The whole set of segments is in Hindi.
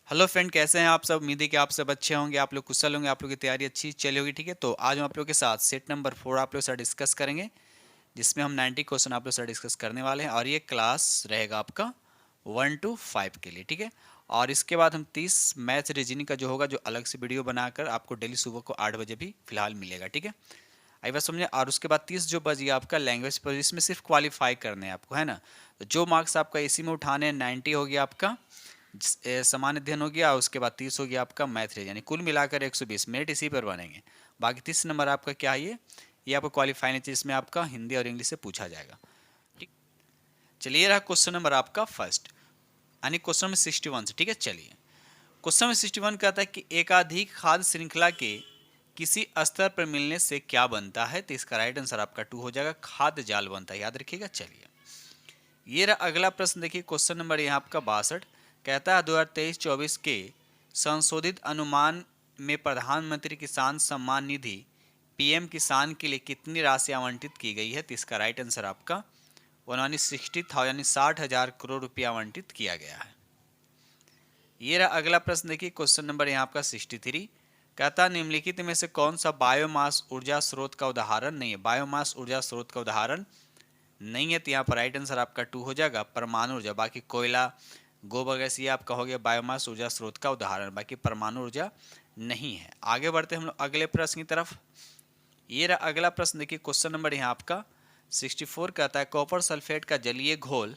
हेलो फ्रेंड, कैसे हैं आप सब। उम्मीद है कि आप सब अच्छे होंगे, आप लोग कुशल होंगे, आप लोग की तैयारी अच्छी चली होगी। ठीक है, तो आज हम आप लोग के साथ सेट नंबर 4 आप लोग से डिस्कस करेंगे, जिसमें हम 90 क्वेश्चन आप लोग से डिस्कस करने वाले हैं। और ये क्लास रहेगा आपका 1 to 5 के लिए। ठीक है, और इसके बाद हम 30 मैथ रीजनिंग का जो होगा, जो अलग से वीडियो बनाकर आपको डेली सुबह को 8 बजे भी फिलहाल मिलेगा। ठीक है, आई बात समझे। और उसके बाद 30 जो बच गया आपका लैंग्वेज पर, इसमें सिर्फ क्वालिफाई करने हैं आपको, है ना। तो जो मार्क्स आपका इसी में उठाने हैं, 90 हो गया आपका सामान्य अध्ययन हो गया, और उसके बाद 30 हो गया आपका मैथ रीजन, यानी कुल मिलाकर 120 मिनट इसी पर बनेंगे। बाकी 30 नंबर आपका क्या है, ये आपको क्वालिफाई नहीं चाहिए, इसमें आपका हिंदी और इंग्लिश से पूछा जाएगा। ठीक, चलिए रहा क्वेश्चन नंबर आपका फर्स्ट, यानी क्वेश्चन नंबर 61 से। ठीक है, चलिए क्वेश्चन नंबर 61 कहता है कि एकाधिक खाद्य श्रृंखला के किसी स्तर पर मिलने से क्या बनता है। तो इसका राइट आंसर आपका 2 हो जाएगा, खाद्य जाल बनता है, याद रखिएगा। चलिए ये रहा अगला प्रश्न, देखिए क्वेश्चन नंबर यहाँ आपका 62 कहता है 2023-24 के संशोधित अनुमान में प्रधानमंत्री किसान सम्मान निधि पीएम किसान के लिए कितनी राशि आवंटित की गई है। तो इसका राइट आंसर आपका 60,000 यानी 60,000 करोड़ रुपया आवंटित किया गया है। ये रहा अगला प्रश्न, देखिए क्वेश्चन नंबर यहाँ आपका 63 कहता है निम्नलिखित में से कौन सा बायोमास ऊर्जा स्रोत का उदाहरण नहीं है। बायोमास ऊर्जा स्रोत का उदाहरण नहीं है, तो यहाँ पर राइट आंसर आपका 2 हो जाएगा, परमाणु ऊर्जा। बाकी कोयला, गोबर गैस, ये आप कहोगे बायोमास ऊर्जा स्रोत का उदाहरण, बाकी परमाणु ऊर्जा नहीं है। आगे बढ़ते हम लोग अगले प्रश्न की तरफ। ये रहा अगला प्रश्न, देखिए क्वेश्चन नंबर यहाँ आपका 64 कहता है कॉपर सल्फेट का जलीय घोल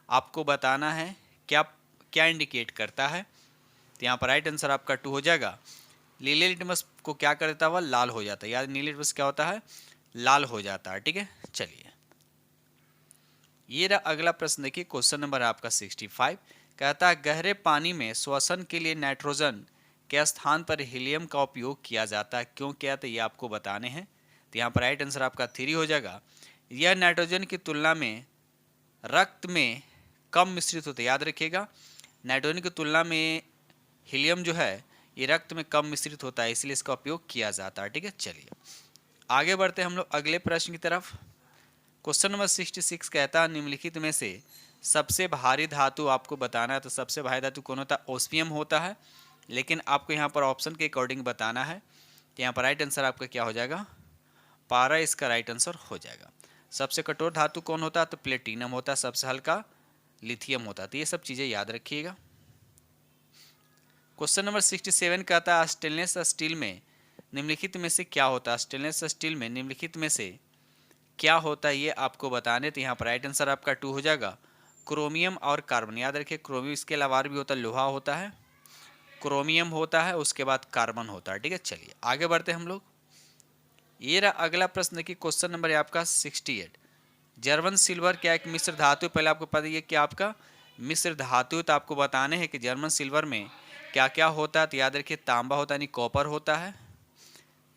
आपको बताना है क्या क्या इंडिकेट करता है। तो यहाँ पर राइट आंसर आपका 2 हो जाएगा। नीले लिटमस को क्या कर देता है, वह लाल हो जाता है। याद, नीले लिटमस क्या होता है, लाल हो जाता है। ठीक है, चलिए ये रहा अगला प्रश्न, देखिए क्वेश्चन नंबर आपका 65 कहता है गहरे पानी में श्वसन के लिए नाइट्रोजन के स्थान पर हीलियम का उपयोग किया जाता है, क्यों किया, तो ये आपको बताने हैं। तो यहाँ पर राइट आंसर आपका 3 हो जाएगा। यह नाइट्रोजन की तुलना में रक्त में कम मिश्रित होता है, याद रखिएगा। नाइट्रोजन की तुलना में हीलियम जो है ये रक्त में कम मिश्रित होता है, इसलिए इसका उपयोग किया जाता है। ठीक है, चलिए आगे बढ़ते हैं हम लोग अगले प्रश्न की तरफ। क्वेश्चन नंबर 66 कहता है निम्नलिखित में से सबसे भारी धातु आपको बताना है। तो सबसे भारी धातु कौन होता है, ओस्मियम होता है, लेकिन आपको यहाँ पर ऑप्शन के अकॉर्डिंग बताना है। तो यहाँ पर राइट आंसर आपका क्या हो जाएगा, पारा इसका राइट आंसर हो जाएगा। सबसे कठोर धातु कौन होता है, तो प्लेटिनम होता है। सबसे हल्का लिथियम होता है। तो ये सब चीज़ें याद रखिएगा। क्वेश्चन नंबर 67 कहता है स्टेनलेस स्टील में निम्नलिखित में से क्या होता है। स्टेनलेस स्टील में निम्नलिखित में से क्या होता है, ये आपको बताने। तो यहाँ पर राइट आंसर आपका 2 हो जाएगा, क्रोमियम और कार्बन। याद रखिए क्रोमियम, इसके अलावा भी होता है, लोहा होता है, क्रोमियम होता है, उसके बाद कार्बन होता है। ठीक है, चलिए आगे बढ़ते हैं हम लोग। ये रहा अगला प्रश्न की क्वेश्चन नंबर है आपका 68 जर्मन सिल्वर क्या एक मिश्र धातु। पहले आपको पता है कि आपका मिश्र धातु, तो आपको बताने हैं कि जर्मन सिल्वर में क्या क्या होता है। तो याद रखिए तांबा होता है यानी कॉपर होता है,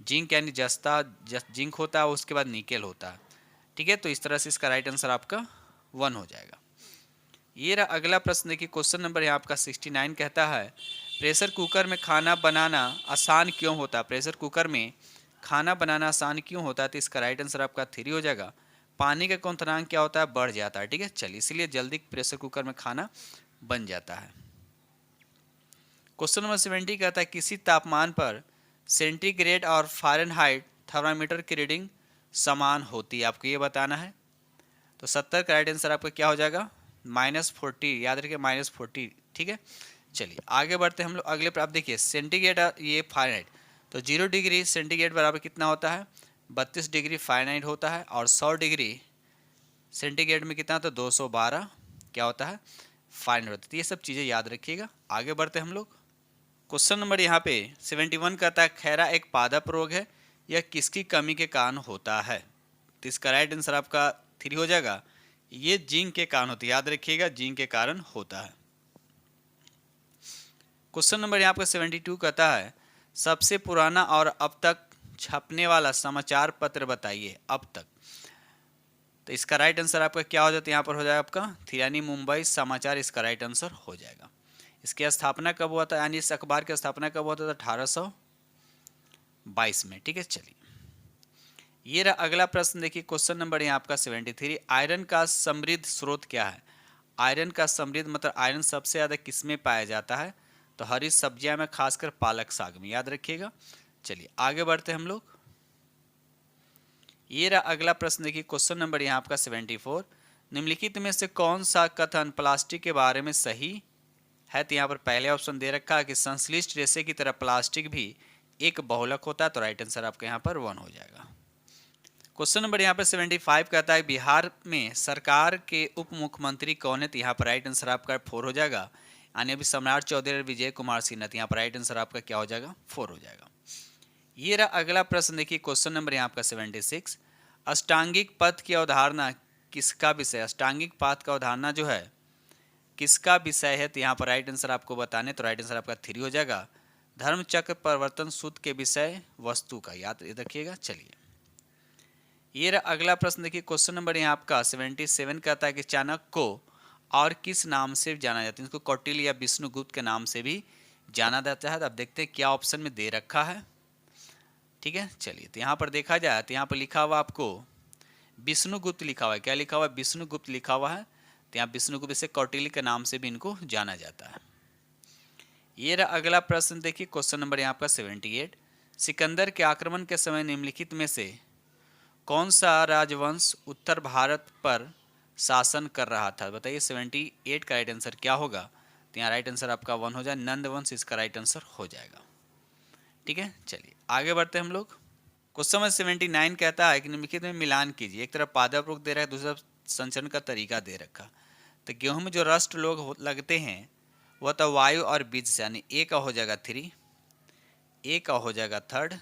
जिंक यानी जस्ता जिंक होता है, उसके बाद निकेल होता है। ठीक है, तो इस तरह से इसका राइट आंसर आपका 1 हो जाएगा। ये रहा अगला प्रश्न, देखिए क्वेश्चन नंबर यहाँ आपका 69 कहता है प्रेशर कुकर में खाना बनाना आसान क्यों होता है। प्रेशर कुकर में खाना बनाना आसान क्यों होता है। तो इसका राइट आंसर आपका 3 हो जाएगा, पानी का क्वथनांक क्या होता है, बढ़ जाता है। ठीक है, चलिए इसलिए जल्दी प्रेशर कुकर में खाना बन जाता है। क्वेश्चन नंबर 70 कहता है किसी तापमान पर सेंटीग्रेड और फ़ारेनहाइट थर्मामीटर की रीडिंग समान होती है, आपको ये बताना है। तो 70 का राइट आंसर आपका क्या हो जाएगा, -40। याद रखिए -40। ठीक है, चलिए आगे बढ़ते हैं हम लोग अगले पर। आप देखिए सेंटीग्रेड और ये फ़ारेनहाइट, तो 0 डिग्री सेंटीग्रेड बराबर कितना होता है, 32 डिग्री फ़ारेनहाइट होता है, और 100 डिग्री सेंटीग्रेड में कितना, तो 212 क्या होता है, फ़ारेनहाइट होता है। तो ये सब चीज़ें याद रखिएगा। आगे बढ़ते हैं हम लोग। क्वेश्चन नंबर यहाँ पे 71 कहता है खैरा एक पादप रोग है, यह किसकी कमी के कारण होता है। तो इसका राइट आंसर आपका 3 हो जाएगा, ये जिंक के कारण होती है। याद रखिएगा जिंक के कारण होता है। क्वेश्चन नंबर यहाँ पे 72 कहता है सबसे पुराना और अब तक छपने वाला समाचार पत्र बताइए अब तक। तो इसका राइट आंसर आपका क्या हो जाता है, यहाँ पर हो जाएगा आपका थिरानी मुंबई समाचार, इसका राइट आंसर हो जाएगा। इसकी स्थापना कब हुआ था, यानी इस अखबार की स्थापना कब हुआ था, 1822 में। ठीक है, चलिए ये रहा अगला प्रश्न, देखिए क्वेश्चन नंबर यहाँ आपका 73 आयरन का समृद्ध स्रोत क्या है। आयरन का समृद्ध मतलब आयरन सबसे ज़्यादा किस में पाया जाता है। तो हरी सब्जियां में खासकर पालक साग में, याद रखिएगा। चलिए आगे बढ़ते हैं हम लोग। ये रहा अगला प्रश्न, देखिए क्वेश्चन नंबर यहाँ आपका 74। निम्नलिखित में से कौन सा कथन प्लास्टिक के बारे में सही है? तो यहाँ पर पहले ऑप्शन दे रखा है कि संश्लिष्ट रेशे की तरह प्लास्टिक भी एक बहुलक होता है, तो राइट आंसर आपका यहाँ पर 1 हो जाएगा। क्वेश्चन नंबर यहाँ पर 75 कहता है बिहार में सरकार के उप मुख्यमंत्री कौन है? तो यहाँ पर राइट आंसर आपका 4 हो जाएगा। यानी अभी सम्राट चौधरी और विजय कुमार सिन्हा, यहाँ पर राइट आंसर आपका क्या हो जाएगा? 4 हो जाएगा। ये रहा अगला प्रश्न, देखिए क्वेश्चन नंबर यहाँ आपका 76। अष्टांगिक पथ की अवधारणा किसका विषय? अष्टांगिक पथ का अवधारणा जो है किसका विषय है? तो यहाँ पर राइट आंसर आपको बताने, तो राइट आंसर आपका 3 हो जाएगा। धर्म चक्र परिवर्तन सूत्र के विषय वस्तु का, याद रखिएगा। चलिए ये रहा अगला प्रश्न, देखिए क्वेश्चन नंबर यहाँ आपका 77 कहता है कि चाणक्य को और किस नाम से जाना जाता है? इसको कौटिल्य या विष्णुगुप्त के नाम से भी जाना जाता है। तो अब देखते हैं क्या ऑप्शन में दे रखा है। ठीक है, चलिए तो यहाँ पर देखा जाए तो यहाँ पर लिखा हुआ आपको विष्णुगुप्त लिखा हुआ है। क्या लिखा हुआ है? विष्णुगुप्त लिखा हुआ है। तो यहाँ विष्णुगुप्त से कौटिल्य के नाम से भी इनको जाना जाता है। ये रहा अगला प्रश्न, देखिए क्वेश्चन नंबर यहाँ आपका 78। सिकंदर के आक्रमण के समय निम्नलिखित में से कौन सा राजवंश उत्तर भारत पर शासन कर रहा था? बताइए 78 का राइट आंसर क्या होगा? तो यहाँ राइट आंसर आपका 1 हो जाए, नंद वंश इसका राइट आंसर हो जाएगा। ठीक है, चलिए आगे बढ़ते हैं हम लोग। क्वेश्चन नंबर 79 कहता है कि निम्नलिखित में मिलान कीजिए। एक तरफ पादप दे रहा है, दूसरा संचरण का तरीका दे रखा। तो गेहूं में जो रस्ट लोग लगते हैं वह तो वायु और बीज से, यानी ए का हो जाएगा 3, ए का हो जाएगा 3,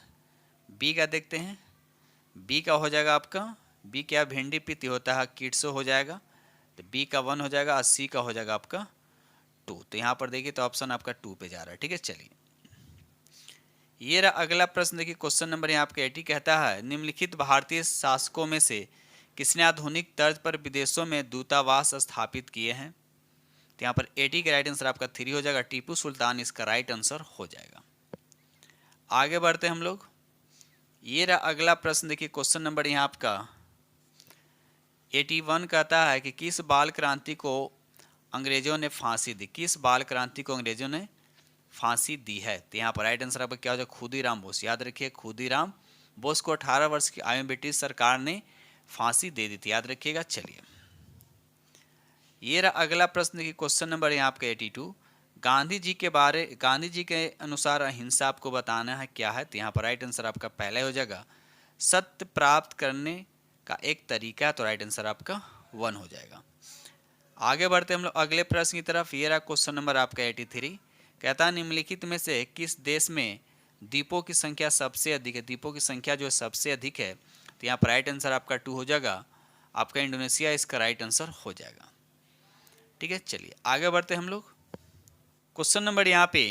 बी का देखते हैं, बी का हो जाएगा आपका, बी क्या भिंडी पीती होता है कीटसो हो जाएगा, तो बी का 1 हो जाएगा और सी का हो जाएगा आपका 2। तो यहाँ पर देखिए तो ऑप्शन आपका 2 पे जा रहा है। ठीक है, चलिए ये रहा अगला प्रश्न, देखिए क्वेश्चन नंबर यहाँ आपका 80 कहता है निम्नलिखित भारतीय शासकों में से किसने आधुनिक तर्ज पर विदेशों में दूतावास स्थापित किए हैं? तो यहाँ पर 80 का राइट आंसर आपका 3 हो जाएगा, टीपू सुल्तान इसका राइट आंसर हो जाएगा। आगे बढ़ते हैं हम लोग। ये रहा अगला प्रश्न, देखिए क्वेश्चन नंबर यहाँ आपका 81 कहता है कि किस बाल क्रांति को अंग्रेजों ने फांसी दी? किस बाल क्रांति को अंग्रेजों ने फांसी दी है? तो यहाँ पर राइट आंसर आपका क्या हो जाएगा? खुदीराम बोस, याद रखिए खुदीराम बोस को 18 वर्ष की आयु में ब्रिटिश सरकार ने फांसी दे दी थी, याद रखिएगा। चलिए ये रहा अगला प्रश्न की क्वेश्चन नंबर यहाँ आपका 82। गांधी जी के अनुसार अहिंसा आपको बताना है क्या है? तो यहाँ पर राइट आंसर आपका पहला हो जाएगा, सत्य प्राप्त करने का एक तरीका, तो राइट आंसर आपका 1 हो जाएगा। आगे बढ़ते हम लोग अगले प्रश्न की तरफ। ये रहा क्वेश्चन नंबर आपका 83 कहता है निम्नलिखित में से किस देश में द्वीपों की संख्या सबसे अधिक है? द्वीपों की संख्या जो सबसे अधिक है, तो यहाँ पर राइट आंसर आपका 2 हो जाएगा, आपका इंडोनेशिया इसका राइट आंसर हो जाएगा। ठीक है, चलिए आगे बढ़ते हम लोग। क्वेश्चन नंबर यहाँ पे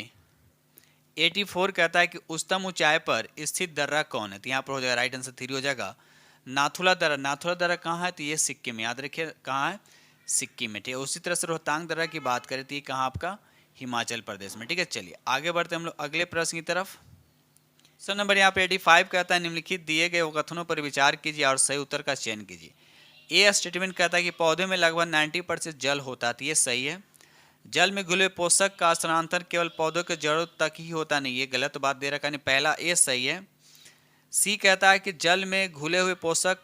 84 कहता है कि उच्चतम ऊंचाई पर स्थित दर्रा कौन है? तो यहाँ पर हो जाएगा राइट आंसर 3 हो जाएगा, नाथुला दर्रा। नाथुला दर्रा कहाँ है? तो ये सिक्किम में, याद रखिए कहाँ है? सिक्किम में। ठीक है, उसी तरह से रोहतांग दर्रा की बात करें तो ये कहाँ आपका? हिमाचल प्रदेश में। ठीक है, चलिए आगे बढ़ते हम लोग अगले प्रश्न की तरफ। क्वेश्चन नंबर यहाँ पे 85 कहता है निम्नलिखित दिए गए कथनों पर विचार कीजिए और सही उत्तर का चयन कीजिए। ए स्टेटमेंट कहता है कि पौधे में लगभग 90% जल होता है, तो ये सही है। जल में घुले पोषक का स्थानांतरण केवल पौधों के जड़ों तक ही होता नहीं, ये गलत बात दे रखा है, पहला ए सही है। सी कहता है कि जल में घुले हुए पोषक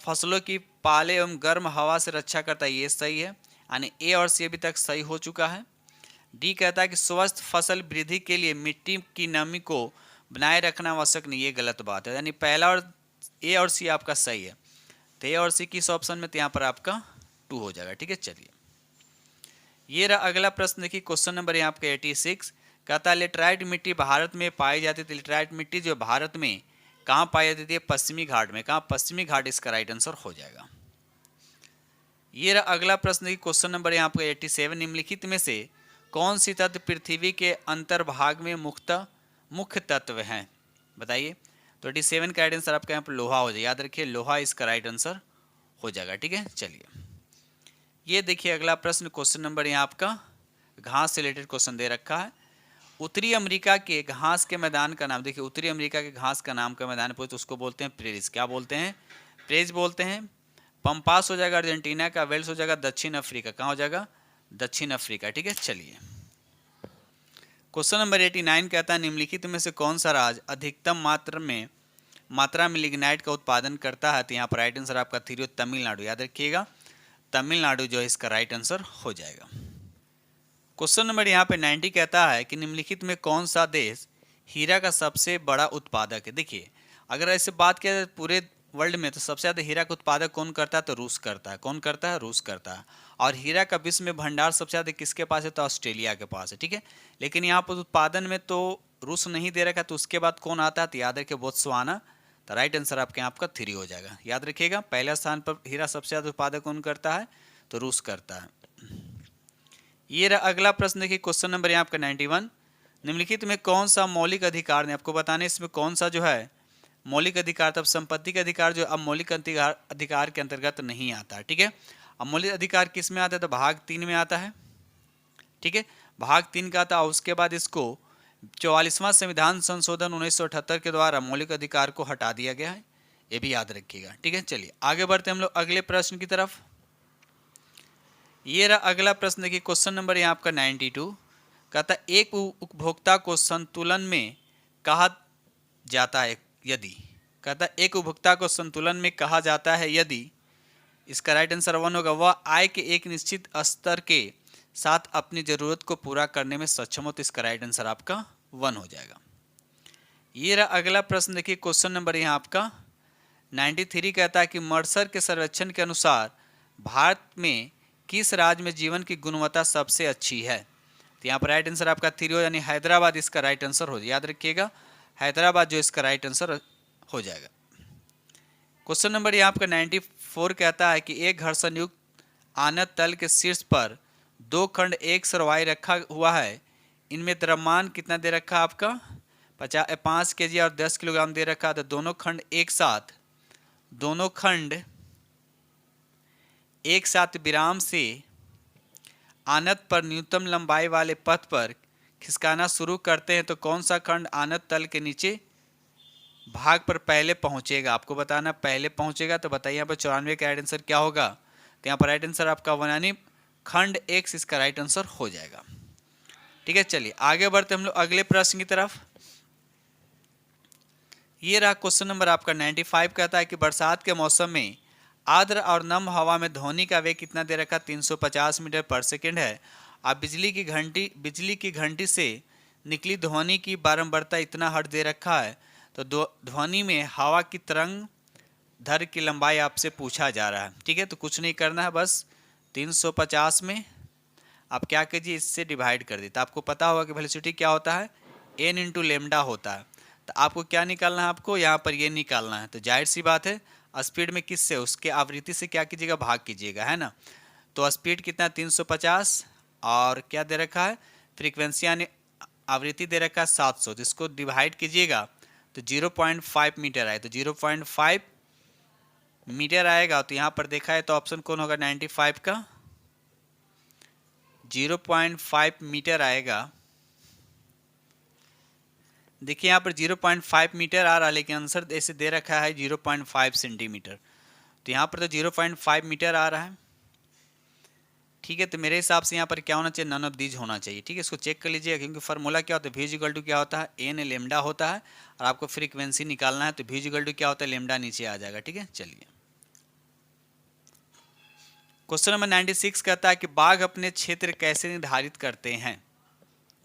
फसलों की पाले एवं गर्म हवा से रक्षा करता है, ये सही है, यानी ए और सी अभी तक सही हो चुका है। डी कहता है कि स्वस्थ फसल वृद्धि के लिए मिट्टी की नमी को बनाए रखना आवश्यक नहीं, ये गलत बात है, यानी पहला और ए और सी आपका सही है। तो ए और सी किस ऑप्शन में? तो यहाँ पर आपका 2 हो जाएगा। ठीक है, चलिए ये रहा अगला प्रश्न, देखिए क्वेश्चन नंबर यहाँ आपका 86 कहता है लेटराइट मिट्टी भारत में पाई जाती थी। लेटराइट मिट्टी जो भारत में कहाँ पाई जाती थी? पश्चिमी घाट में। कहाँ? पश्चिमी घाट इसका राइट आंसर हो जाएगा। ये रहा अगला प्रश्न, देखिए क्वेश्चन नंबर यहाँ आपका 87 निम्नलिखित में से कौन सी तत्व पृथ्वी के अंतर्भाग में मुख्य तत्व हैं? बताइए। तो 87 का राइट आंसर आपका यहाँ पर लोहा हो जाएगा, याद रखिए लोहा इसका राइट आंसर हो जाएगा। ठीक है, चलिए ये देखिए अगला प्रश्न, क्वेश्चन नंबर यहाँ आपका घास से रिलेटेड क्वेश्चन दे रखा है। उत्तरी अमेरिका के घास के मैदान का नाम, देखिए उत्तरी अमेरिका के घास का नाम का मैदान पूछे तो उसको बोलते हैं प्रेरिस। क्या बोलते हैं? प्रेरिस बोलते हैं। पंपास हो जाएगा अर्जेंटीना का, वेल्स हो जाएगा दक्षिण अफ्रीका। कहाँ हो जाएगा? दक्षिण अफ्रीका। ठीक है, चलिए क्वेश्चन नंबर 89 कहता है निम्नलिखित में से कौन सा राज्य अधिकतम मात्रा में लिग्नाइट का उत्पादन करता है। तो यहाँ पर राइट आंसर आपका थ्री तमिलनाडु, याद रखिएगा तमिलनाडु जो है इसका राइट आंसर हो जाएगा। क्वेश्चन नंबर यहाँ पे 90 कहता है कि निम्नलिखित में कौन सा देश हीरा का सबसे बड़ा उत्पादक है। देखिए अगर ऐसे बात किया जाए पूरे वर्ल्ड में तो सबसे ज़्यादा हीरा का उत्पादक कौन करता है, तो रूस करता है। कौन करता है? रूस करता है। और हीरा का विश्व में भंडार सबसे ज़्यादा किसके पास है, तो ऑस्ट्रेलिया के पास है। ठीक है, लेकिन यहाँ पर उत्पादन में तो रूस नहीं दे रखा, तो उसके बाद कौन आता है, तो याद रखिए बोत्सवाना। तो राइट आंसर आपके यहाँ आपका 3 हो जाएगा। याद रखिएगा पहले स्थान पर हीरा सबसे ज़्यादा उत्पादक कौन करता है, तो रूस करता है। ये रहा अगला प्रश्न, देखिए क्वेश्चन नंबर यहाँ आपका 91। निम्नलिखित में कौन सा मौलिक अधिकार ने, आपको बताने इसमें कौन सा जो है मौलिक अधिकार, तब संपत्ति का अधिकार जो अब मौलिक अधिकार के अंतर्गत नहीं आता है। ठीक है, अब मौलिक अधिकार किस में आता है, तो भाग 3 में आता है। ठीक है, भाग 3 का आता है। उसके बाद इसको 44वां संविधान संशोधन 1978 के द्वारा मौलिक अधिकार को हटा दिया गया है, ये भी याद रखिएगा। ठीक है, चलिए आगे बढ़ते हम लोग अगले प्रश्न की तरफ। ये रहा अगला प्रश्न, देखिए क्वेश्चन नंबर यहाँ आपका 92 कहता है एक उपभोक्ता को संतुलन में कहा जाता है यदि, कहता है एक उपभोक्ता को संतुलन में कहा जाता है यदि, इसका राइट आंसर 1 होगा, वह आय के एक निश्चित स्तर के साथ अपनी जरूरत को पूरा करने में सक्षम हो। तो इसका राइट आंसर आपका 1 हो जाएगा। ये रहा अगला प्रश्न, देखिए क्वेश्चन नंबर यहाँ आपका 93 कहता है कि मर्सर के सर्वेक्षण के अनुसार भारत में किस राज्य में जीवन की गुणवत्ता सबसे अच्छी है। तो यहाँ पर राइट आंसर आपका 3 हो, यानी हैदराबाद इसका राइट आंसर हो। याद रखिएगा हैदराबाद जो इसका राइट आंसर हो जाएगा। क्वेश्चन नंबर यहाँ आपका 94 कहता है कि एक घर्षण युक्त आनत तल के शीर्ष पर 2 खंड एक सरवाई रखा हुआ है, इनमें द्रव्यमान कितना दे रखा है आपका 5 kg और 10 किलोग्राम दे रखा है। तो दोनों खंड एक साथ विराम से आनत पर न्यूनतम लंबाई वाले पथ पर खिसकाना शुरू करते हैं, तो कौन सा खंड आनत तल के नीचे भाग पर पहले पहुंचेगा। आपको बताना पहले पहुंचेगा, तो बताइए यहाँ पर 94 का राइट आंसर क्या होगा। तो यहाँ पर राइट आंसर आपका 1 यानी खंड X इसका राइट आंसर हो जाएगा। ठीक है, चलिए आगे बढ़ते हम लोग अगले प्रश्न की तरफ। ये रहा क्वेश्चन नंबर आपका 95 कहता है कि बरसात के मौसम में आर्द्र और नम हवा में ध्वनि का वेग कितना दे रखा 350 मीटर पर सेकेंड है। अब बिजली की घंटी से निकली ध्वनि की बारंबारता इतना हर्ट्ज दे रखा है, तो ध्वनि में हवा की तरंग दैर्घ्य की लंबाई आपसे पूछा जा रहा है। ठीक है, तो कुछ नहीं करना है, बस 350 में आप क्या कीजिए इससे डिवाइड कर दीजिए। तो आपको पता होगा कि वेलोसिटी क्या होता है, n इंटू लेमडा होता है। तो आपको क्या निकालना है, आपको यहाँ पर ये निकालना है। तो जाहिर सी बात है स्पीड में किससे, उसके आवृत्ति से क्या कीजिएगा, भाग कीजिएगा, है ना। तो स्पीड कितना 350 और क्या दे रखा है फ्रीक्वेंसी यानी आवृत्ति दे रखा है 700। तो इसको डिवाइड कीजिएगा तो 0.5 मीटर आए, तो 0.5 मीटर आएगा। तो यहाँ पर देखा है तो ऑप्शन कौन होगा 95 का, 0.5 मीटर आएगा। देखिए यहाँ पर 0.5 मीटर आ रहा है, लेकिन आंसर ऐसे दे रखा है 0.5 सेंटीमीटर। तो यहाँ पर तो 0.5 मीटर आ रहा है। ठीक है, तो मेरे हिसाब से यहाँ पर क्या होना चाहिए, नन ऑफ दीज होना चाहिए। ठीक है, इसको चेक कर लीजिए, क्योंकि फार्मूला क्या होता है, V इक्वल टू क्या होता है, n लेमडा होता है, और आपको फ्रीक्वेंसी निकालना है तो V इक्वल टू क्या होता है, लेमडा नीचे आ जाएगा। ठीक है, चलिए क्वेश्चन नंबर 96 कहता है कि बाघ अपने क्षेत्र कैसे निर्धारित करते हैं।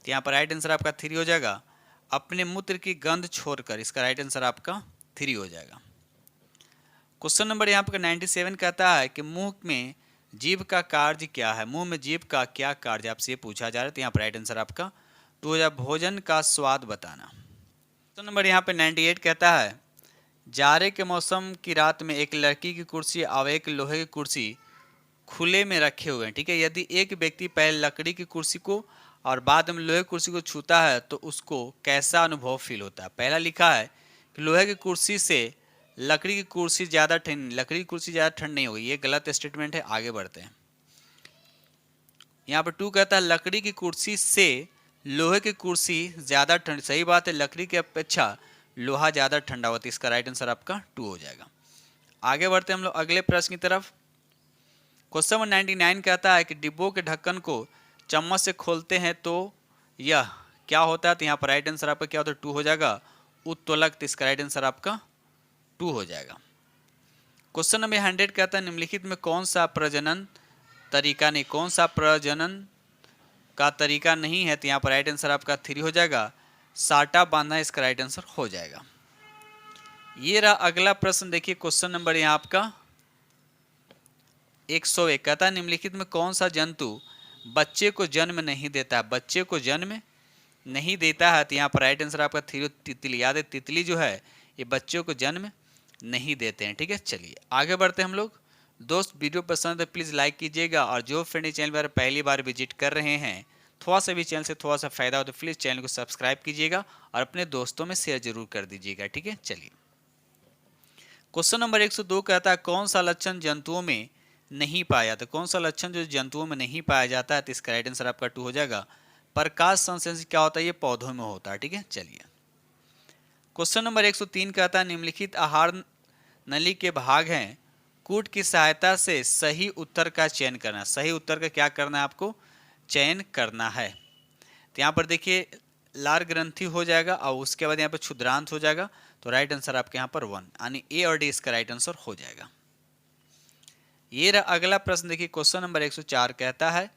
तो यहाँ पर राइट आंसर आपका 3 हो जाएगा, अपने मूत्र की गंध छोड़कर। इसका राइट आंसर आपका 3 हो जाएगा। क्वेश्चन नंबर यहाँ पर 97 कहता है कि मुंह में जीभ का कार्य क्या है। मुंह में जीभ का क्या कार्य आपसे पूछा जा रहा है। तो यहाँ पर राइट आंसर आपका 2 हो जाएगा, भोजन का स्वाद बताना। क्वेश्चन नंबर यहाँ पे 98 कहता है जाड़े के मौसम की रात में एक लड़की की कुर्सी और एक लोहे की कुर्सी खुले में रखे हुए हैं। ठीक है, यदि एक व्यक्ति पहले लकड़ी की कुर्सी को और बाद में लोहे की कुर्सी को छूता है तो उसको कैसा अनुभव फील होता है। पहला लिखा है कि लोहे की कुर्सी से लकड़ी की कुर्सी ज़्यादा ठंड नहीं होगी, ये गलत स्टेटमेंट है। आगे बढ़ते हैं। यहाँ पर 2 कहता है लकड़ी की कुर्सी से लोहे की कुर्सी ज़्यादा ठंड। सही बात है, लकड़ी की अपेक्षा लोहा ज़्यादा ठंडा होता है। इसका राइट आंसर आपका 2 हो जाएगा। आगे बढ़ते हैं हम लोग अगले प्रश्न की तरफ। क्वेश्चन नंबर 99 कहता है कि डिब्बों के ढक्कन को चम्मच से खोलते हैं तो यह क्या होता है, तो यहाँ पर राइट आंसर आपका क्या होता है, 2 हो जाएगा, उत्तोलक, तो इसका राइट आंसर आपका 2 हो जाएगा। क्वेश्चन नंबर 100 कहता है निम्नलिखित में कौन सा प्रजनन तरीका नहीं, कौन सा प्रजनन का तरीका नहीं है, तो यहाँ पर राइट आंसर आपका 3 हो जाएगा, साटा बांधना इसका राइट आंसर हो जाएगा। ये रहा अगला प्रश्न, देखिए क्वेश्चन नंबर यहाँ आपका 101 कहता है निम्नलिखित में कौन सा जंतु बच्चे को जन्म नहीं देता है, बच्चे को जन्म नहीं देता है, तो यहाँ पर राइट आंसर आपका 3 तितली। याद है तितली जो है ये बच्चों को जन्म नहीं देते हैं, ठीक है। चलिए आगे बढ़ते हैं हम लोग। दोस्त वीडियो पसंद है प्लीज़ लाइक कीजिएगा, और जो फ्रेंड इस चैनल पर पहली बार विजिट कर रहे हैं, थोड़ा सा भी चैनल से थोड़ा सा फायदा हो तो प्लीज़ चैनल को सब्सक्राइब कीजिएगा और अपने दोस्तों में शेयर जरूर कर दीजिएगा, ठीक है। चलिए क्वेश्चन नंबर 102 कहता है कौन सा लक्षण जंतुओं में नहीं पाया जाता, कौन सा लक्षण जो जंतुओं में नहीं पाया जाता है, तो इसका राइट आंसर आपका 2 हो जाएगा, प्रकाश संश्लेषण क्या होता है, ये पौधों में होता है, ठीक है। चलिए क्वेश्चन नंबर 103 कहता है निम्नलिखित आहार नली के भाग हैं, कूट की सहायता से सही उत्तर का चयन करना, सही उत्तर का क्या करना है, आपको चयन करना है। तो यहाँ पर देखिए लार ग्रंथि हो जाएगा और उसके बाद यहाँ पर क्षुद्रांत हो जाएगा, तो राइट आंसर आपके यहाँ पर 1 यानी ए और डी इसका राइट आंसर हो जाएगा। ये रहा अगला प्रश्न, देखिए क्वेश्चन नंबर 104 कहता है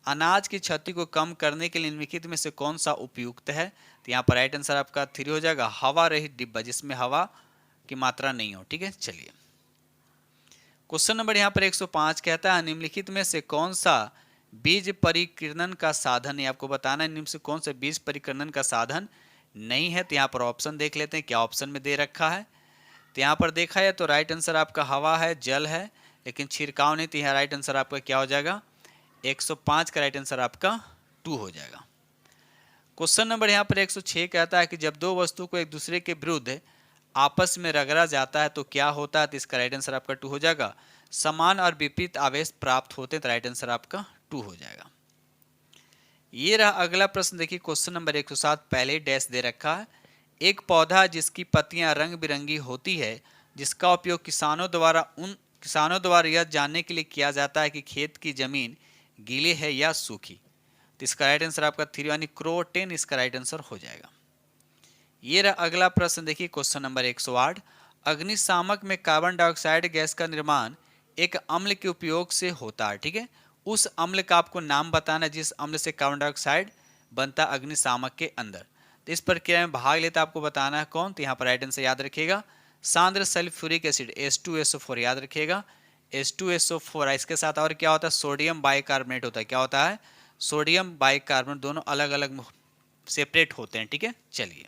अनाज की क्षति को कम करने के लिए निम्नलिखित में से कौन सा उपयुक्त है, तो यहाँ पर राइट आंसर आपका 3 हो जाएगा, हवा रहित डिब्बा जिसमें हवा की मात्रा नहीं हो, ठीक है। चलिए क्वेश्चन नंबर यहाँ पर 105 कहता है निम्नलिखित में से कौन सा बीज परिकीर्णन का साधन है, आपको बताना है निम्न से कौन सा बीज परिकीर्णन का साधन नहीं है। तो यहाँ पर ऑप्शन देख लेते हैं क्या ऑप्शन में दे रखा है। तो यहाँ पर देखा है तो राइट आंसर आपका हवा है, जल है, लेकिन छिड़काव नहीं, तो यहाँ राइट आंसर आपका क्या हो जाएगा, 105 का राइट आंसर आपका 2 हो जाएगा। क्वेश्चन नंबर यहाँ पर 106 कहता है कि जब दो वस्तु को एक दूसरे के विरुद्ध आपस में रगड़ा जाता है तो क्या होता है, तो इसका राइट आंसर आपका 2 हो जाएगा, समान और विपरीत आवेश प्राप्त होते हैं, तो राइट आंसर आपका 2 हो जाएगा। ये रहा अगला प्रश्न, देखिए क्वेश्चन नंबर 107 पहले डैश दे रखा है, एक पौधा जिसकी पत्तियां रंग बिरंगी होती है जिसका उपयोग किसानों द्वारा यह जानने के लिए किया जाता है कि खेत की जमीन गीली है या सूखी, तो इसका राइट आंसर आपका 3 यानी क्रोटेन इसका राइट आंसर हो जाएगा। ये रहा अगला प्रश्न, देखिए क्वेश्चन नंबर 108 अग्निशामक में कार्बन डाइऑक्साइड गैस का निर्माण एक अम्ल के उपयोग से होता है, ठीक है। उस अम्ल का आपको नाम बताना जिस अम्ल से कार्बन डाइऑक्साइड बनता अग्निशामक के अंदर, तो इस प्रक्रिया में भाग लेता आपको बताना है कौन, तो यहाँ पर राइट आंसर याद रखिएगा सांद्र सल्फ्यूरिक एसिड H2SO4 याद रखिएगा H2SO4। इसके साथ और क्या होता है, सोडियम बाइकार्बोनेट होता है, क्या होता है, सोडियम बाइकार्बोनेट, दोनों अलग अलग सेपरेट होते हैं, ठीक है। चलिए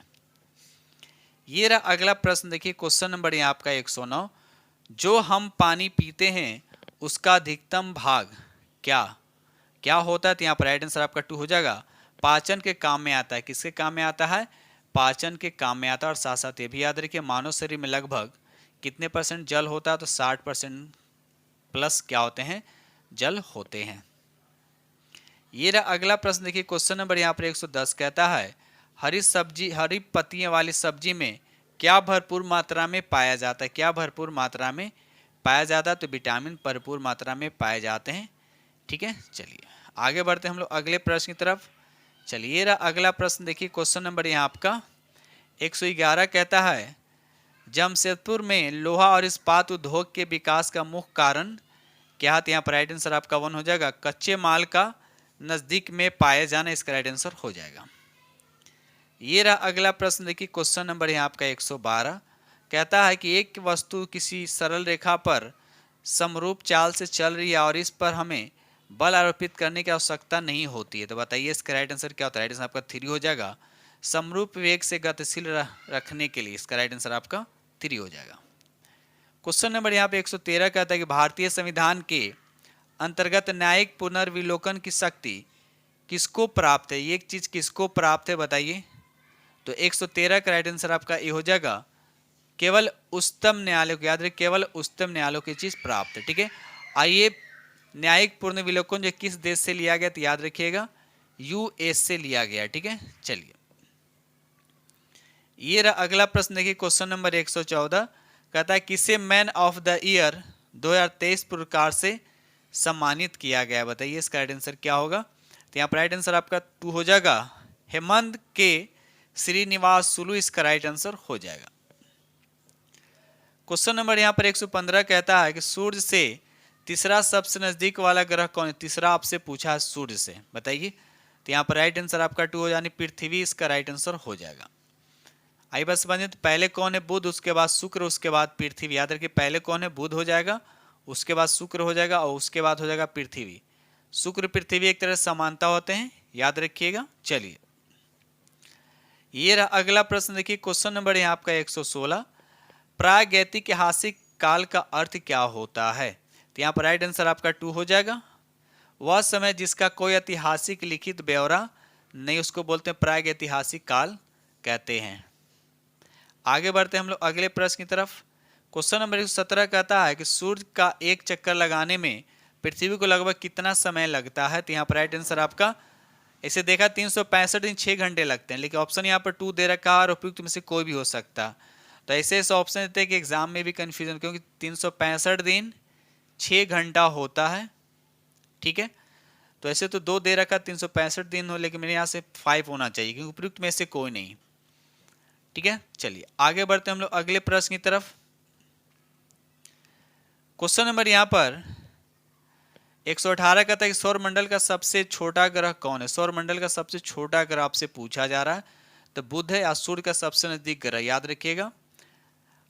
ये रहा अगला प्रश्न, देखिए क्वेश्चन नंबर यहाँ आपका 109 जो हम पानी पीते हैं उसका अधिकतम भाग क्या क्या होता है, तो यहाँ पर राइट आंसर आपका 2 हो जाएगा, पाचन के काम में आता है, किसके काम में आता है, पाचन के काम में आता है। और साथ साथ ये भी याद रखिए मानव शरीर में लगभग कितने % जल होता है, तो 60% प्लस क्या होते हैं, जल होते हैं। ये रहा अगला प्रश्न, देखिए क्वेश्चन नंबर यहाँ पर 110 कहता है हरी पत्तियों वाली सब्जी में क्या भरपूर मात्रा में पाया जाता है, क्या भरपूर मात्रा में पाया जाता है, तो विटामिन भरपूर मात्रा में पाए जाते हैं, ठीक है। चलिए आगे बढ़ते हैं हम लोग अगले प्रश्न की तरफ। चलिए रहा अगला प्रश्न, देखिए क्वेश्चन नंबर यहाँ आपका 111 कहता है जमशेदपुर में लोहा और इस्पात उद्योग के विकास का मुख्य कारण क्या है, यहाँ पर राइट आंसर आपका 1 हो जाएगा, कच्चे माल का नजदीक में पाए जाना, इसका राइट आंसर हो जाएगा। ये रहा अगला प्रश्न, देखिए क्वेश्चन नंबर यहाँ आपका 112 कहता है कि एक वस्तु किसी सरल रेखा पर समरूप चाल से चल रही है और इस पर हमें बल आरोपित करने की आवश्यकता नहीं होती है, तो बताइए इसका राइट आंसर क्या होता है, राइट आंसर आपका 3 हो जाएगा, समरूप वेग से गतिशील रखने के लिए, इसका राइट आंसर आपका 3 हो जाएगा। क्वेश्चन नंबर यहाँ पे 113 कहता है कि भारतीय संविधान के अंतर्गत न्यायिक पुनर्विलोकन की शक्ति किसको प्राप्त है, ये चीज किसको प्राप्त है बताइए, तो 113 का राइट आंसर आपका ये हो जाएगा, केवल उच्चतम न्यायालय को, याद रखिए केवल उच्चतम न्यायालय की चीज प्राप्त है, ठीक है। आइए न्यायिक पुनर्विलोकन जो किस देश से लिया गया, तो याद रखिएगा US से लिया गया, ठीक है। चलिए ये रहा अगला प्रश्न, देखिए क्वेश्चन नंबर 114 कहता है किसे मैन ऑफ द ईयर 2023 पुरस्कार से सम्मानित किया गया, बताइए इसका राइट आंसर क्या होगा, तो यहाँ पर राइट आंसर आपका 2 हो जाएगा, हेमंत के श्रीनिवास सुलू इसका राइट आंसर हो जाएगा। क्वेश्चन नंबर यहाँ पर 115 कहता है कि सूर्य से तीसरा सबसे नजदीक वाला ग्रह कौन है? तीसरा आपसे पूछा है सूर्य से, बताइए। तो यहाँ पर राइट आंसर आपका 2 हो यानी पृथ्वी इसका राइट आंसर हो जाएगा। आई बस समझे, तो पहले कौन है? बुध, उसके बाद शुक्र, उसके बाद पृथ्वी। याद रखिए पहले कौन है? बुध हो जाएगा, उसके बाद शुक्र हो जाएगा और उसके बाद हो जाएगा पृथ्वी। शुक्र पृथ्वी एक तरह से समानता होते हैं, याद रखिएगा। चलिए ये रहा अगला प्रश्न, देखिए क्वेश्चन नंबर यहाँ आपका 116। प्रागैतिहासिक काल का अर्थ क्या होता है? तो यहाँ पर राइट आंसर आपका 2 हो जाएगा। वह समय जिसका कोई ऐतिहासिक लिखित ब्यौरा नहीं, उसको बोलते हैं प्रागैतिहासिक काल कहते हैं। आगे बढ़ते हैं हम लोग अगले प्रश्न की तरफ। क्वेश्चन नंबर 117 कहता है कि सूर्य का एक चक्कर लगाने में पृथ्वी को लगभग कितना समय लगता है? तो यहाँ पर राइट आंसर आपका, इसे देखा 365 दिन 6 घंटे लगते हैं, लेकिन ऑप्शन यहाँ पर 2 दे रखा है और उपयुक्त में से कोई भी हो सकता। तो ऐसे ऑप्शन देते हैं कि एग्जाम में भी कंफ्यूजन, क्योंकि 365 दिन 6 घंटा होता है, ठीक है। तो ऐसे तो 2 दे रखा 365 दिन हो, लेकिन मेरे यहाँ से 5 होना चाहिए, क्योंकि उपयुक्त में से कोई नहीं, ठीक है। चलिए आगे बढ़ते हैं हम लोग अगले प्रश्न की तरफ। क्वेश्चन नंबर यहाँ पर 118 कहता है कि सौरमंडल का सबसे छोटा ग्रह कौन है? सौरमंडल का सबसे छोटा ग्रह आपसे पूछा जा रहा है, तो बुध है। या सूर्य का सबसे नजदीक ग्रह, याद रखिएगा।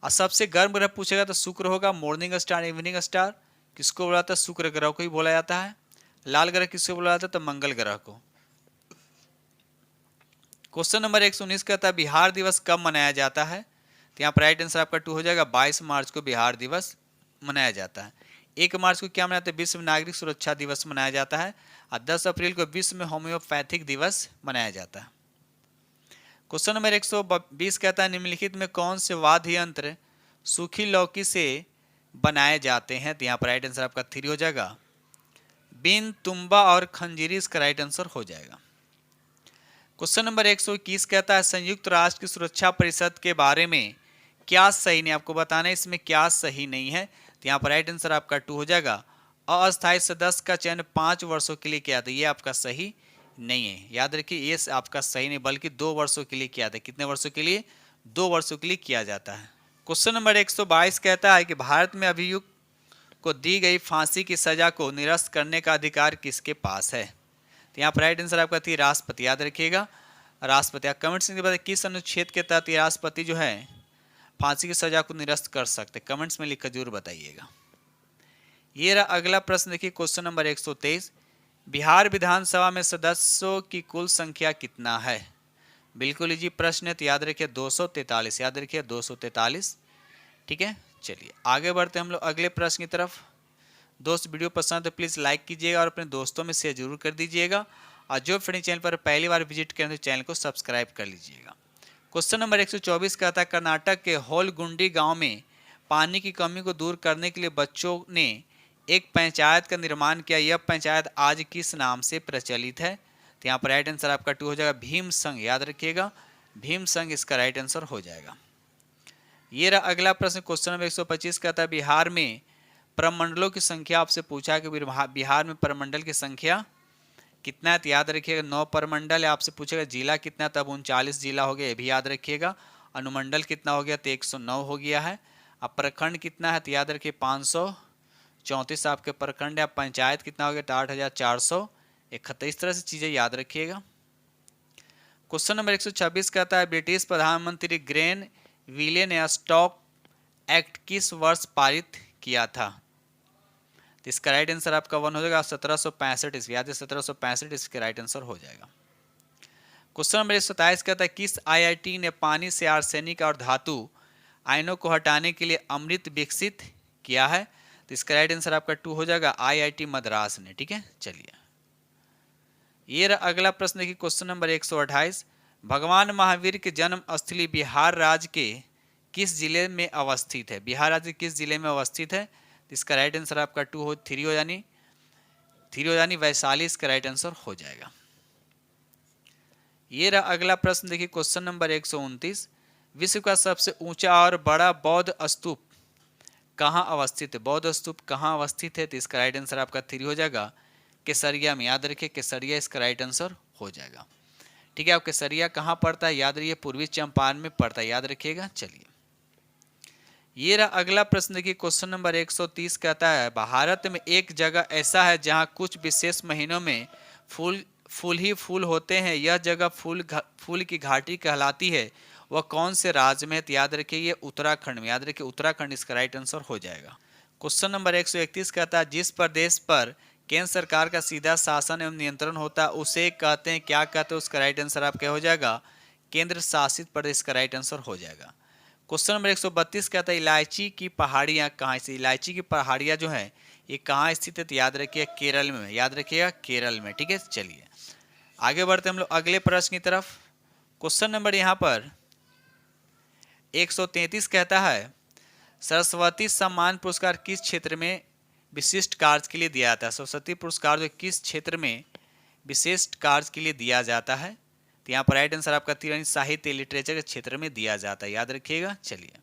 और सबसे गर्म ग्रह पूछेगा तो शुक्र होगा, मॉर्निंग स्टार, इवनिंग स्टार। किसको बोला जाता है? शुक्र ग्रह को ही बोला जाता है। लाल ग्रह किसको बोला जाता है? तो मंगल ग्रह को। क्वेश्चन नंबर 119 कहता है बिहार दिवस कब मनाया जाता है? तो यहाँ पर राइट आंसर आपका 2 हो जाएगा। 22 मार्च को बिहार दिवस मनाया जाता है। 1 मार्च को क्या मनाया जाता है? विश्व नागरिक सुरक्षा दिवस मनाया जाता है। और 10 अप्रैल को विश्व में होम्योपैथिक दिवस मनाया जाता है। क्वेश्चन नंबर 120 कहता है निम्नलिखित में कौन से वाद्य यंत्र सूखी लौकी से बनाए जाते हैं? तो यहाँ पर राइट आंसर आपका 3 हो जाएगा। बीन, तुम्बा और खंजीरी इसका राइट आंसर हो जाएगा। क्वेश्चन नंबर 121 कहता है संयुक्त राष्ट्र की सुरक्षा परिषद के बारे में क्या सही नहीं, आपको बताना है इसमें क्या सही नहीं है। तो यहाँ पर राइट आंसर आपका 2 हो जाएगा। अस्थायी सदस्य का चयन 5 वर्षों के लिए किया था, ये आपका सही नहीं है। याद रखिए ये आपका सही नहीं, बल्कि 2 वर्षों के लिए किया था। कितने वर्षों के लिए? 2 वर्षों के लिए किया जाता है। क्वेश्चन नंबर 122 कहता है कि भारत में अभियुक्त को दी गई फांसी की सजा को निरस्त करने का अधिकार किसके पास है? तो यहाँ पर राइट आंसर आपका थी राष्ट्रपति, याद रखिएगा राष्ट्रपति। आप कमेंट्स में बताइए किस अनुच्छेद के तहत ये राष्ट्रपति जो है फांसी की सजा को निरस्त कर सकते, कमेंट्स में लिखकर जरूर बताइएगा। ये रहा अगला प्रश्न, देखिए क्वेश्चन नंबर 123। बिहार विधानसभा में सदस्यों की कुल संख्या कितना है? बिल्कुल इजी प्रश्न है, तो याद रखिए 243, याद रखिए 243, ठीक है। चलिए आगे बढ़ते हैं हम लोग अगले प्रश्न की तरफ। दोस्त वीडियो पसंद तो प्लीज़ लाइक कीजिएगा और अपने दोस्तों में शेयर जरूर कर दीजिएगा। और जो फ्रेंड चैनल पर पहली बार विजिट करें तो चैनल को सब्सक्राइब कर लीजिएगा। क्वेश्चन नंबर 124 कहता है कर्नाटक के होलगुंडी गांव में पानी की कमी को दूर करने के लिए बच्चों ने एक पंचायत का निर्माण किया। यह पंचायत आज किस नाम से प्रचलित है? तो यहाँ पर राइट आंसर आपका 2 हो जाएगा भीम संघ, याद रखिएगा भीम संघ इसका राइट आंसर हो जाएगा। ये रहा अगला प्रश्न, क्वेश्चन नंबर 125 कहता है बिहार में प्रमंडलों की संख्या आपसे पूछा कि बिहार में प्रमंडल की संख्या कितना है? तो याद रखिएगा 9 प्रमंडल है। आपसे पूछेगा जिला कितना, तब 39 जिला हो गया, ये भी याद रखिएगा। अनुमंडल कितना हो गया? तो 109 हो गया है। अब प्रखंड कितना है? तो याद रखिए 534 आपके प्रखंड है। पंचायत कितना हो गया? तो 8471। इस तरह से चीज़ें याद रखिएगा। क्वेश्चन नंबर 126 कहता है ब्रिटिश प्रधानमंत्री ग्रेन विले ने स्टॉक एक्ट किस वर्ष पारित किया था? तो इसका राइट आंसर आपका 1 हो जाएगा 1765 ईस्वी, याद है 1765 इसका राइट आंसर हो जाएगा। क्वेश्चन नंबर 127 कहता है किस आईआईटी ने पानी से आर्सेनिक और धातु आयनों को हटाने के लिए अमृत विकसित किया है? तो इसका राइट आंसर आपका 2 हो जाएगा आईआईटी मद्रास ने, ठीक है। चलिए ये रहा अगला प्रश्न, देखिए क्वेश्चन नंबर 128। भगवान महावीर के जन्म स्थली बिहार राज्य के किस जिले में अवस्थित है? बिहार राज्य किस जिले में अवस्थित है? इसका राइट आंसर आपका 3 हो यानी वैशाली इसका राइट आंसर हो जाएगा। ये रहा अगला प्रश्न, देखिए क्वेश्चन नंबर 129। विश्व का सबसे ऊंचा और बड़ा बौद्ध स्तूप कहाँ अवस्थित है? बौद्ध स्तूप कहाँ अवस्थित है? तो इसका राइट आंसर आपका 3 हो जाएगा केसरिया में, याद रखिए केसरिया इसका राइट आंसर हो जाएगा, ठीक है। अब केसरिया कहाँ पड़ता है, याद रखिए पूर्वी चंपारण में पड़ता है, याद रखिएगा। चलिए ये रहा अगला प्रश्न, देखिए क्वेश्चन नंबर 130 कहता है भारत में एक जगह ऐसा है जहां कुछ विशेष महीनों में फूल फूल ही फूल होते हैं, यह जगह फूल की घाटी कहलाती है, वह कौन से राज्य में है? तो याद रखिए ये उत्तराखंड में, याद रखिए उत्तराखंड इसका राइट आंसर हो जाएगा। क्वेश्चन नंबर 131 कहता है जिस प्रदेश पर केंद्र सरकार का सीधा शासन एवं नियंत्रण होता है उसे कहते हैं, क्या कहते हैं? उसका राइट आंसर आपका हो जाएगा केंद्र शासित प्रदेश का राइट आंसर हो जाएगा। क्वेश्चन नंबर 132 कहता है इलायची की पहाड़ियाँ कहाँ स्थित? इलायची की पहाड़ियाँ जो है ये कहाँ स्थित है? तो याद रखिए केरल में, याद रखिएगा केरल में। ठीक है, चलिए आगे बढ़ते हम लोग अगले प्रश्न की तरफ। क्वेश्चन नंबर यहाँ पर 133 कहता है सरस्वती सम्मान पुरस्कार किस क्षेत्र में विशिष्ट कार्य के लिए दिया जाता है? सरस्वती पुरस्कार जो किस क्षेत्र में विशिष्ट कार्य के लिए दिया जाता है? तो यहाँ पर राइट आंसर आपका साहित्य लिटरेचर के क्षेत्र में दिया जाता है, याद रखिएगा। चलिए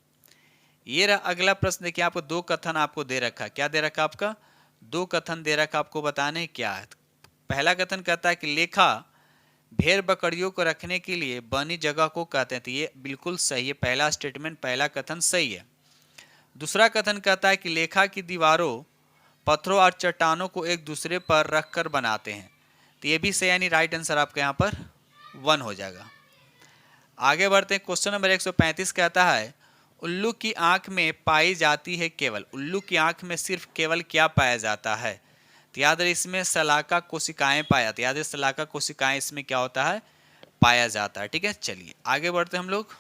ये रहा अगला प्रश्न, देखिए आपको दो कथन आपको दे रखा, क्या दे रखा आपका? दो कथन दे रखा, आपको बताने क्या है। पहला कथन कहता है कि लेखा भेड़ बकरियों को रखने के लिए बनी जगह को कहते हैं, तो ये बिल्कुल सही है, पहला स्टेटमेंट पहला कथन सही है। दूसरा कथन कहता है कि लेखा की दीवारों पत्थरों और चट्टानों को एक दूसरे पर रखकर बनाते हैं, तो ये भी सही, यानी राइट आंसर आपका यहाँ पर 1 हो जाएगा। आगे बढ़ते हैं। क्वेश्चन नंबर 135 कहता है उल्लू की आंख में पाई जाती है केवल, उल्लू की आंख में सिर्फ केवल क्या पाया जाता है? तो याद रहे इसमें शलाका कोशिकाएं पाया जाती है, याद है शलाका कोशिकाएं इसमें क्या होता है? पाया जाता है। ठीक है, चलिए आगे बढ़ते हैं हम लोग।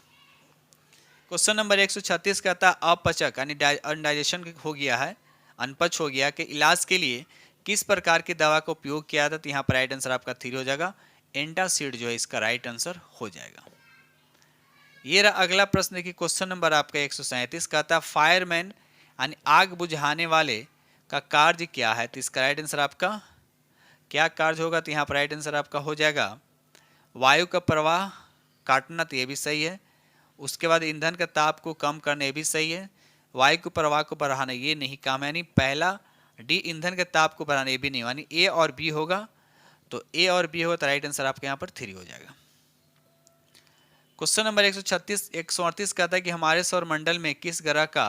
क्वेश्चन नंबर 136 कहता है अपचक यानी अनडाइजेशन हो गया है, अनपच हो गया के इलाज के लिए किस प्रकार की दवा का उपयोग किया था? तो यहाँ पर राइट आंसर आपका 3 हो जाएगा, एंटासिड जो है इसका राइट आंसर हो जाएगा। ये रहा अगला प्रश्न, देखिए क्वेश्चन नंबर आपका 137 कहता है फायरमैन यानी आग बुझाने वाले का कार्य क्या है? तो इसका राइट आंसर आपका क्या कार्य होगा? तो यहाँ पर राइट आंसर आपका हो जाएगा वायु का प्रवाह काटना, तो ये भी सही है। उसके बाद ईंधन का ताप को कम करना, ये भी सही है। वायु के प्रवाह को बढ़ाना, ये नहीं काम है, यानी पहला डी ईंधन के ताप को बढ़ाना, ये भी नहीं, यानी ए और बी होगा, तो ए और बी होगा, तो राइट आंसर आपके यहाँ पर 3 हो जाएगा। क्वेश्चन नंबर 138 कहता है कि हमारे सौरमंडल में किस ग्रह का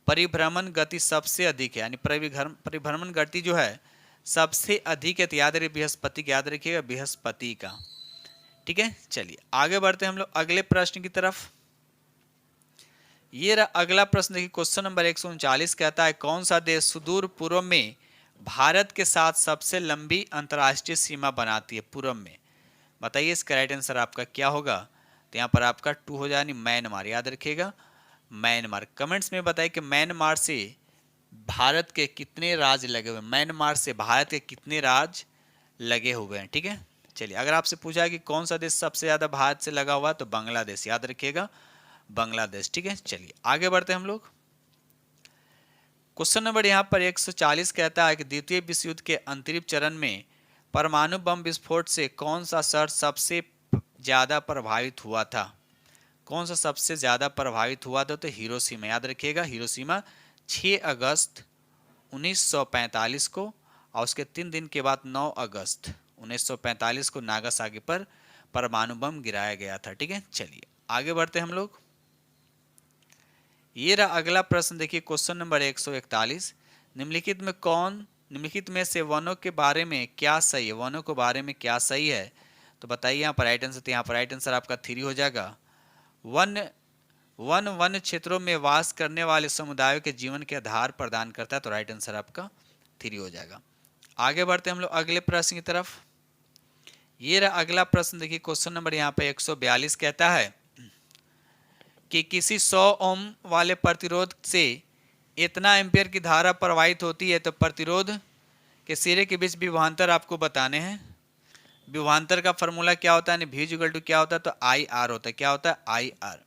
परिभ्रमण गति सबसे अधिक है? यानी परिभ्रमण गति जो है सबसे अधिक है, तो याद रखिए बृहस्पति का, याद रखिएगा बृहस्पति का। ठीक है, चलिए आगे बढ़ते हैं हम लोग अगले प्रश्न की तरफ। ये रहा अगला प्रश्न, देखिए क्वेश्चन नंबर 139 कहता है कौन सा देश सुदूर पूर्व में भारत के साथ सबसे लंबी अंतर्राष्ट्रीय सीमा बनाती है? पूर्व में बताइए, इसका राइट आंसर आपका क्या होगा? तो यहाँ पर आपका 2 हो जाए, म्यांमार, याद रखिएगा म्यांमार। कमेंट्स में बताइए कि म्यांमार से भारत के कितने राज्य लगे हुए हैं, म्यांमार से भारत के कितने राज्य लगे हुए हैं। ठीक है, चलिए अगर आपसे पूछा है कि कौन सा देश सबसे ज्यादा भारत से लगा हुआ है, तो बांग्लादेश, याद रखिएगा बांग्लादेश। ठीक है, चलिए आगे बढ़ते हैं हम लोग। क्वेश्चन नंबर यहाँ पर 140 कहता है कि द्वितीय विश्व युद्ध के अंतिम चरण में परमाणु बम विस्फोट से कौन सा शहर सबसे ज्यादा प्रभावित हुआ था? कौन सा सबसे ज्यादा प्रभावित हुआ था? तो हिरोशिमा, याद रखिएगा हिरोशिमा 6 अगस्त 1945 को, और उसके 3 दिन के बाद 9 अगस्त 1945 को नागासाकी पर परमाणु बम गिराया गया था। ठीक है, चलिए आगे बढ़ते हैं हम लोग। ये रहा अगला प्रश्न, देखिए क्वेश्चन नंबर 141 निम्नलिखित में से वनों के बारे में क्या सही है? वनों के बारे में क्या सही है? तो बताइए यहाँ पर राइट आंसर, तो यहाँ पर राइट आंसर आपका 3 हो जाएगा। वन क्षेत्रों में वास करने वाले समुदायों के जीवन के आधार प्रदान करता है, तो राइट आंसर आपका 3 हो जाएगा। आगे बढ़ते हैं हम लोग अगले प्रश्न की तरफ। ये रहा अगला प्रश्न, देखिए क्वेश्चन नंबर यहाँ पे 142 कहता है कि किसी 100 ओम वाले प्रतिरोध से इतना एम्पियर की धारा प्रवाहित होती है, तो प्रतिरोध के सिरे के बीच विभवांतर आपको बताने हैं। विभवांतर का फॉर्मूला क्या होता है, V इक्वल टू क्या होता है? तो आई आर होता है, क्या होता है? I R.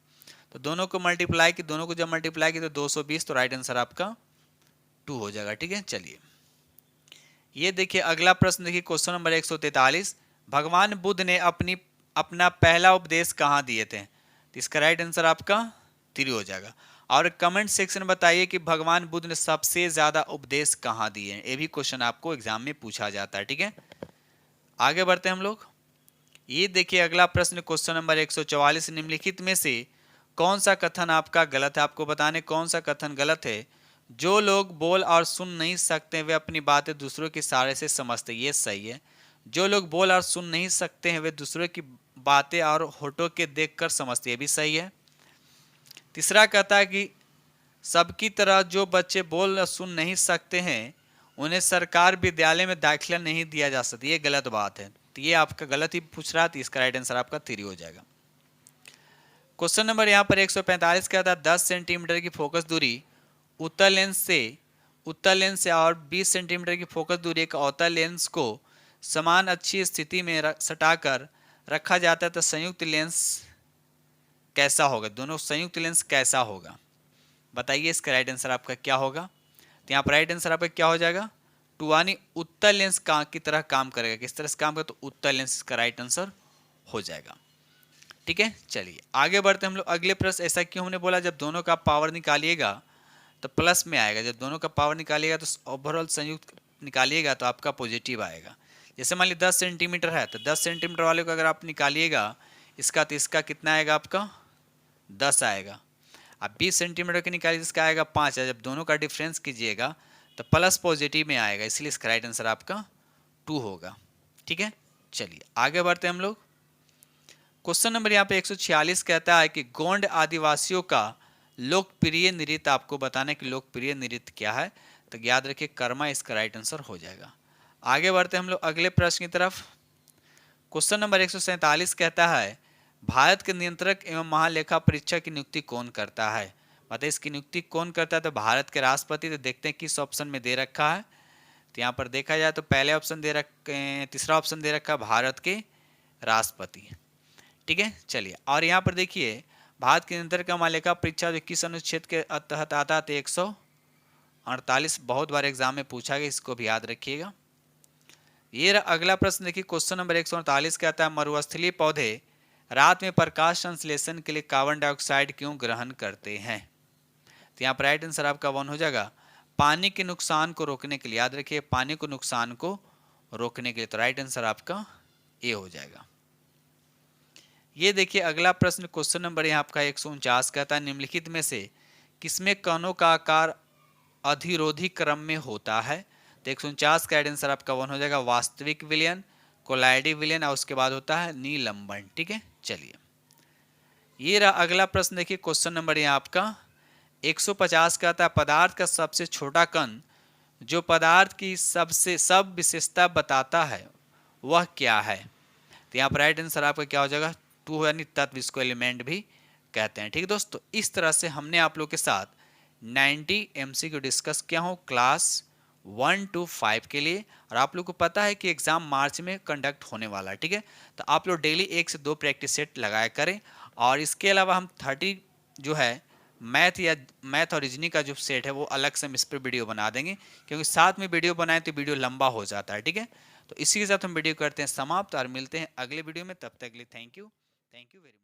तो दोनों को मल्टीप्लाई की, दोनों को जब मल्टीप्लाई की तो 220, तो राइट आंसर आपका 2 हो जाएगा। ठीक है, चलिए ये देखिए अगला प्रश्न, देखिए क्वेश्चन नंबर 143 भगवान बुद्ध ने अपना पहला उपदेश कहाँ दिए थे? तो इसका राइट आंसर आपका 3 हो जाएगा। और कमेंट सेक्शन में बताइए कि भगवान बुद्ध ने सबसे ज्यादा उपदेश कहाँ दिए हैं, ये भी क्वेश्चन आपको एग्जाम में पूछा जाता है। ठीक है, आगे बढ़ते हैं हम लोग। ये देखिए अगला प्रश्न क्वेश्चन नंबर 144, निम्नलिखित में से कौन सा कथन आपका गलत है। आपको बताने कौन सा कथन गलत है। जो लोग बोल और सुन नहीं सकते वे अपनी बातें दूसरों के इशारे से समझते, ये सही है। जो लोग बोल और सुन नहीं सकते हैं वे दूसरों की बातें और होठों के देखकर समझते, ये भी सही है। तीसरा कहता है कि सबकी तरह जो बच्चे बोल और सुन नहीं सकते हैं उन्हें सरकार विद्यालय में दाखिला नहीं दिया जा सकता, ये गलत बात है। तो ये आपका गलत ही पूछ रहा है, तो इसका राइट आंसर आपका 3 हो जाएगा। क्वेश्चन नंबर यहाँ पर 145 कहता है 10 सेंटीमीटर की फोकस दूरी उत्तल लेंस से और 20 सेंटीमीटर की फोकस दूरी एक अवतल लेंस को समान अच्छी स्थिति में सटाकर रखा जाता है तो संयुक्त लेंस कैसा होगा। दोनों संयुक्त लेंस कैसा होगा बताइए। इसका राइट आंसर आपका क्या होगा। तो यहाँ पर राइट आंसर आपका क्या हो जाएगा, टू, यानी उत्तल लेंस की तरह काम करेगा। किस तरह से काम करेगा, तो उत्तल लेंस इसका राइट आंसर हो जाएगा। ठीक है, चलिए आगे बढ़ते हम लोग अगले प्रश्न। ऐसा क्यों हमने बोला, जब दोनों का पावर निकालिएगा तो प्लस में आएगा, जब दोनों का पावर निकालिएगा तो ओवरऑल संयुक्त निकालिएगा तो आपका पॉजिटिव आएगा। जैसे मान लीजिए 10 सेंटीमीटर है तो 10 सेंटीमीटर वाले को अगर आप निकालिएगा इसका तो इसका कितना आएगा आपका 10 आएगा। अब 20 सेंटीमीटर के निकालिए इसका आएगा 5 है। जब दोनों का डिफरेंस कीजिएगा तो प्लस पॉजिटिव में आएगा, इसलिए इसका राइट आंसर आपका 2 होगा। ठीक है, चलिए आगे बढ़ते हैं हम लोग। क्वेश्चन नंबर यहाँ पे 146 कहता है कि गोंड आदिवासियों का लोकप्रिय नृत्य, आपको बताने कि लोकप्रिय नृत्य क्या है, तो याद रखिए कर्मा इसका राइट आंसर हो जाएगा। आगे बढ़ते हम लोग अगले प्रश्न की तरफ। क्वेश्चन नंबर 147 कहता है भारत के नियंत्रक एवं महालेखा परीक्षक की नियुक्ति कौन करता है। बताइए इसकी नियुक्ति कौन करता है, तो भारत के राष्ट्रपति। तो देखते हैं किस ऑप्शन में दे रखा है। तो यहाँ पर देखा जाए तो पहले ऑप्शन दे रखे, तीसरा ऑप्शन दे रखा है भारत के राष्ट्रपति। ठीक है, चलिए और यहाँ पर देखिए भारत के नियंत्रक महालेखा परीक्षा जो किस अनुच्छेद के तहत आता है, तो 148 बहुत बार एग्जाम में पूछा गया, इसको भी याद रखिएगा। ये अगला प्रश्न देखिए क्वेश्चन नंबर 148 कहता है मरुस्थलीय पौधे रात में प्रकाश संश्लेषण के लिए कार्बन डाइऑक्साइड क्यों ग्रहण करते हैं। तो यहाँ पर राइट आंसर आपका 1 हो जाएगा, पानी के नुकसान को रोकने के लिए। याद रखिए पानी को नुकसान को रोकने के लिए, तो राइट आंसर आपका ए हो जाएगा। ये देखिए अगला प्रश्न क्वेश्चन नंबर यहाँ आपका 149 कहता है निम्नलिखित में से किसमें कणों का आकार अधिरोधी क्रम में होता है। तो 149 का राइट आंसर आपका 1 हो जाएगा, वास्तविक विलयन, कोलाइडी विलयन और उसके बाद होता है निलंबन। ठीक है, चलिए ये रहा अगला प्रश्न देखिए क्वेश्चन नंबर यहाँ आपका 150 कहता है पदार्थ का सबसे छोटा कण जो पदार्थ की सब विशेषता बताता है वह क्या है। तो यहाँ पर राइट आंसर आपका क्या हो जाएगा 2, यानी तत्व, इसको एलिमेंट भी कहते हैं। ठीक है दोस्तों, इस तरह से हमने आप लोग के साथ 90 MCQ डिस्कस किया हूँ क्लास 1 to 5 के लिए। और आप लोग को पता है कि एग्जाम मार्च में कंडक्ट होने वाला है। ठीक है, तो आप लोग डेली 1 से 2 प्रैक्टिस सेट लगाया करें। और इसके अलावा हम 30 जो है मैथ और रीजनिंग का जो सेट है वो अलग से हम इस पर वीडियो बना देंगे, क्योंकि साथ में वीडियो बनाएं तो वीडियो लंबा हो जाता है। ठीक है, तो इसी के साथ हम वीडियो करते हैं समाप्त और मिलते हैं अगले वीडियो में। तब तक के लिए थैंक यू वेरी मच।